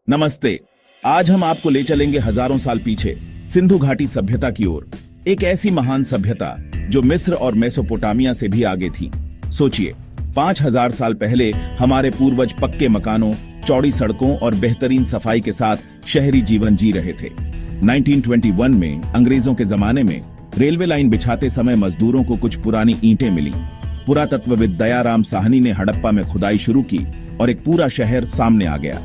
नमस्ते। आज हम आपको ले चलेंगे हजारों साल पीछे सिंधु घाटी सभ्यता की ओर। एक ऐसी महान सभ्यता जो मिस्र और मेसोपोटामिया से भी आगे थी। सोचिए, 5000 साल पहले हमारे पूर्वज पक्के मकानों, चौड़ी सड़कों और बेहतरीन सफाई के साथ शहरी जीवन जी रहे थे। 1921 में अंग्रेजों के जमाने में रेलवे लाइन बिछाते समय मजदूरों को कुछ पुरानी ईंटें मिली। पुरातत्वविद दयाराम साहनी ने हड़प्पा में खुदाई शुरू की और एक पूरा शहर सामने आ गया।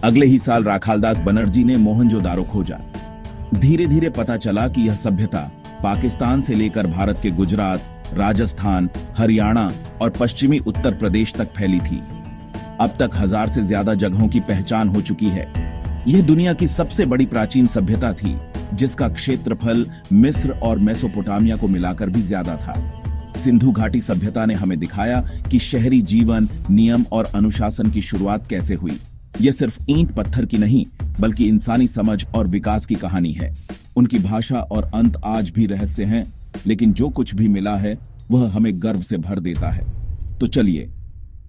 अगले ही साल राखालदास बनर्जी ने मोहनजोदारो खोजा। धीरे धीरे पता चला कि यह सभ्यता पाकिस्तान से लेकर भारत के गुजरात, राजस्थान, हरियाणा और पश्चिमी उत्तर प्रदेश तक फैली थी। अब तक 1000 से ज्यादा जगहों की पहचान हो चुकी है। यह दुनिया की सबसे बड़ी प्राचीन सभ्यता थी, जिसका क्षेत्रफल मिस्र और मेसोपोटामिया को मिलाकर भी ज्यादा था। सिंधु घाटी सभ्यता ने हमें दिखाया कि शहरी जीवन, नियम और अनुशासन की शुरुआत कैसे हुई। यह सिर्फ ईंट पत्थर की नहीं, बल्कि इंसानी समझ और विकास की कहानी है। उनकी भाषा और अंत आज भी रहस्य हैं, लेकिन जो कुछ भी मिला है वह हमें गर्व से भर देता है। तो चलिए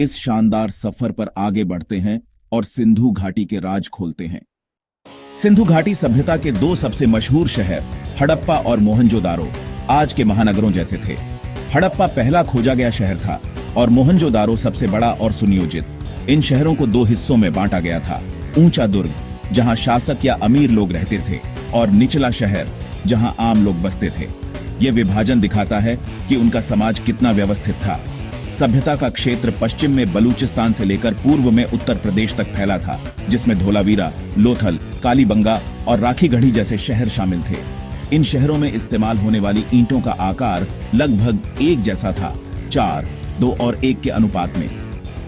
इस शानदार सफर पर आगे बढ़ते हैं और सिंधु घाटी के राज खोलते हैं। सिंधु घाटी सभ्यता के दो सबसे मशहूर शहर हड़प्पा और मोहनजोदारो आज के महानगरों जैसे थे। हड़प्पा पहला खोजा गया शहर था और मोहनजोदारो सबसे बड़ा और सुनियोजित। इन शहरों को दो हिस्सों में बांटा गया था। ऊंचा दुर्ग, जहां शासक या अमीर लोग रहते थे, और निचला शहर, जहां आम लोग बसते थे। यह विभाजन दिखाता है कि उनका समाज कितना व्यवस्थित था। सभ्यता का क्षेत्र पश्चिम में बलूचिस्तान से लेकर पूर्व में उत्तर प्रदेश तक फैला था, जिसमें धोलावीरा, लोथल, कालीबंगा और राखीगढ़ी जैसे शहर शामिल थे। इन शहरों में इस्तेमाल होने वाली ईंटों का आकार लगभग एक जैसा था, 4, 2 और 1 के अनुपात में।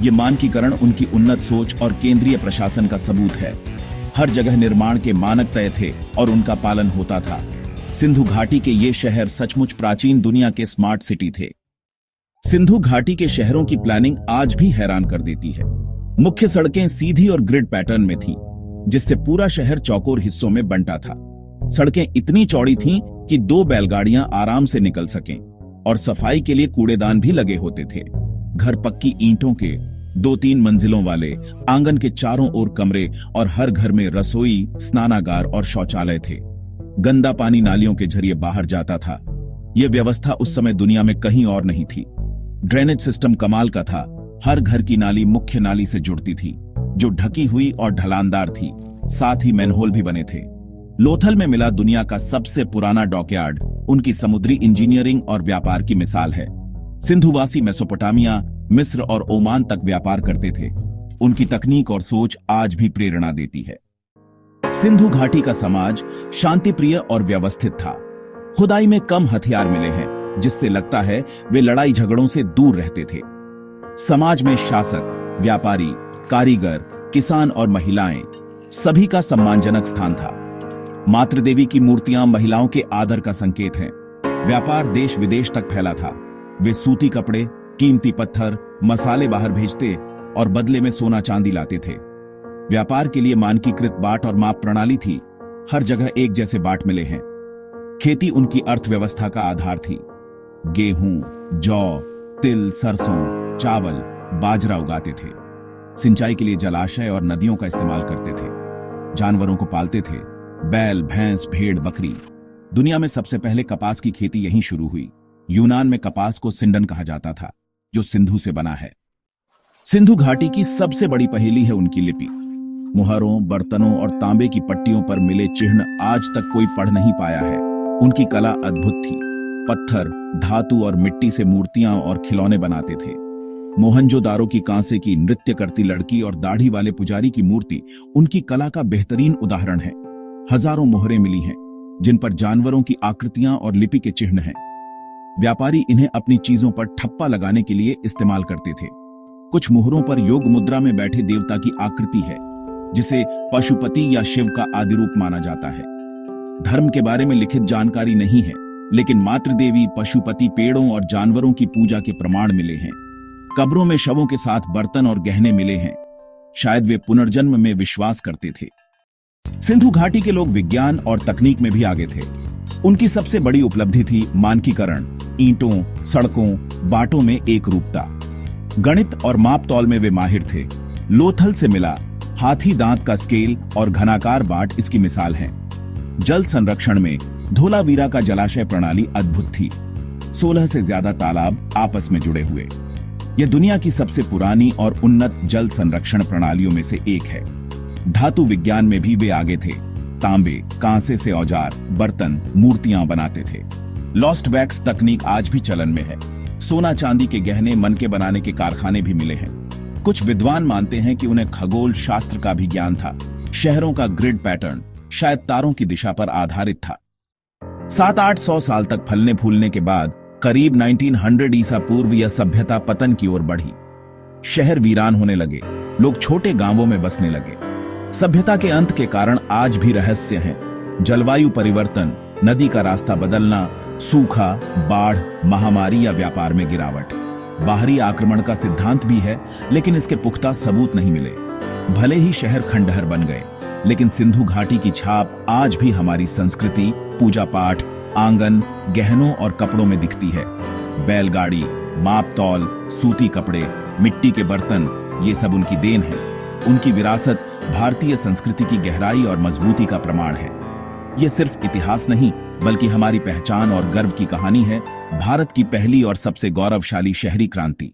ये मानकीकरण उनकी उन्नत सोच और केंद्रीय प्रशासन का सबूत है। हर जगह निर्माण के मानक तय थे और उनका पालन होता था। सिंधु घाटी के ये शहर सचमुच प्राचीन दुनिया के स्मार्ट सिटी थे। सिंधु घाटी के शहरों की प्लानिंग आज भी हैरान कर देती है। मुख्य सड़कें सीधी और ग्रिड पैटर्न में थीं, जिससे पूरा शहर चौकोर हिस्सों में बंटा था। सड़कें इतनी चौड़ी थीं कि 2 बैलगाड़ियां आराम से निकल सकें, और सफाई के लिए कूड़ेदान भी लगे होते थे। घर पक्की ईंटों के 2-3 मंजिलों वाले, आंगन के चारों ओर कमरे और हर घर में रसोई, स्नानागार और शौचालय थे। गंदा पानी नालियों के जरिए बाहर जाता था। यह व्यवस्था उस समय दुनिया में कहीं और नहीं थी। ड्रेनेज सिस्टम कमाल का था। हर घर की नाली मुख्य नाली से जुड़ती थी, जो ढकी हुई और ढलानदार थी। साथ ही मैनहोल भी बने थे। लोथल में मिला दुनिया का सबसे पुराना डॉकयार्ड उनकी समुद्री इंजीनियरिंग और व्यापार की मिसाल है। सिंधुवासी मेसोपोटामिया, मिस्र और ओमान तक व्यापार करते थे। उनकी तकनीक और सोच आज भी प्रेरणा देती है। सिंधु घाटी का समाज शांतिप्रिय और व्यवस्थित था। खुदाई में कम हथियार मिले हैं, जिससे लगता है वे लड़ाई झगड़ों से दूर रहते थे। समाज में शासक, व्यापारी, कारीगर, किसान और महिलाएं सभी का सम्मानजनक स्थान था। मातृदेवी की मूर्तियां महिलाओं के आदर का संकेत हैं। व्यापार देश विदेश तक फैला था। वे सूती कपड़े, कीमती पत्थर, मसाले बाहर भेजते और बदले में सोना चांदी लाते थे। व्यापार के लिए मानकीकृत बाट और माप प्रणाली थी। हर जगह एक जैसे बाट मिले हैं। खेती उनकी अर्थव्यवस्था का आधार थी। गेहूं, जौ, तिल, सरसों, चावल, बाजरा उगाते थे। सिंचाई के लिए जलाशय और नदियों का इस्तेमाल करते थे। जानवरों को पालते थे। बैल, भैंस, भेड़, बकरी। दुनिया में सबसे पहले कपास की खेती यहीं शुरू हुई। यूनान में कपास को सिंडन कहा जाता था, जो सिंधु से बना है। सिंधु घाटी की सबसे बड़ी पहेली है उनकी लिपि। मुहरों, बर्तनों और तांबे की पट्टियों पर मिले चिन्ह आज तक कोई पढ़ नहीं पाया है। उनकी कला अद्भुत थी। पत्थर, धातु और मिट्टी से मूर्तियां और खिलौने बनाते थे। मोहनजोदारो की कांसे की नृत्य करती लड़की और दाढ़ी वाले पुजारी की मूर्ति उनकी कला का बेहतरीन उदाहरण है। हजारों मोहरें मिली हैं, जिन पर जानवरों की आकृतियां और लिपि के चिन्ह हैं। व्यापारी इन्हें अपनी चीजों पर ठप्पा लगाने के लिए इस्तेमाल करते थे। कुछ मोहरों पर योग मुद्रा में बैठे देवता की आकृति है, जिसे पशुपति या शिव का आदि रूप माना जाता है। धर्म के बारे में लिखित जानकारी नहीं है, लेकिन मातृदेवी, पशुपति, पेड़ों और जानवरों की पूजा के प्रमाण मिले हैं। कब्रों में शवों के साथ बर्तन और गहने मिले हैं। शायद वे पुनर्जन्म में विश्वास करते थे। सिंधु घाटी के लोग विज्ञान और तकनीक में भी आगे थे। उनकी सबसे बड़ी उपलब्धि थी मानकीकरण। ईंटों, सड़कों, बाटों में एक रूपता। गणित और माप तौल में वे माहिर थे। लोथल से मिला हाथी दांत का स्केल और घनाकार बाट इसकी मिसाल हैं। जल संरक्षण में धोलावीरा का जलाशय प्रणाली अद्भुत थी। 16 से ज्यादा तालाब आपस में जुड़े हुए। यह दुनिया की सबसे पुरानी और उन्नत जल संरक्षण प्रणालियों में से एक है। धातु विज्ञान में भी वे आगे थे। तांबे, कांसे से औजार, बर्तन, मूर्तियां बनाते थे। लॉस्ट वैक्स तकनीक आज भी चलन में है। सोना चांदी के गहने मन के बनाने के कारखाने भी मिले हैं। कुछ विद्वान मानते हैं कि उन्हें खगोल शास्त्र का भी ज्ञान था। शहरों का ग्रिड पैटर्न शायद तारों की दिशा पर आधारित था। 700-800 साल तक फलने फूलने के बाद करीब 1900 ईसा पूर्व यह सभ्यता पतन की ओर बढ़ी। शहर वीरान होने लगे, लोग छोटे गांवों में बसने लगे। सभ्यता के अंत के कारण आज भी रहस्य हैं। जलवायु परिवर्तन, नदी का रास्ता बदलना, सूखा, बाढ़, महामारी या व्यापार में गिरावट। बाहरी आक्रमण का सिद्धांत भी है, लेकिन इसके पुख्ता सबूत नहीं मिले। भले ही शहर खंडहर बन गए, लेकिन सिंधु घाटी की छाप आज भी हमारी संस्कृति, पूजा पाठ, आंगन, गहनों और कपड़ों में दिखती है। बैलगाड़ी, माप तौल, सूती कपड़े, मिट्टी के बर्तन, ये सब उनकी देन है। उनकी विरासत भारतीय संस्कृति की गहराई और मजबूती का प्रमाण है। ये सिर्फ इतिहास नहीं, बल्कि हमारी पहचान और गर्व की कहानी है। भारत की पहली और सबसे गौरवशाली शहरी क्रांति।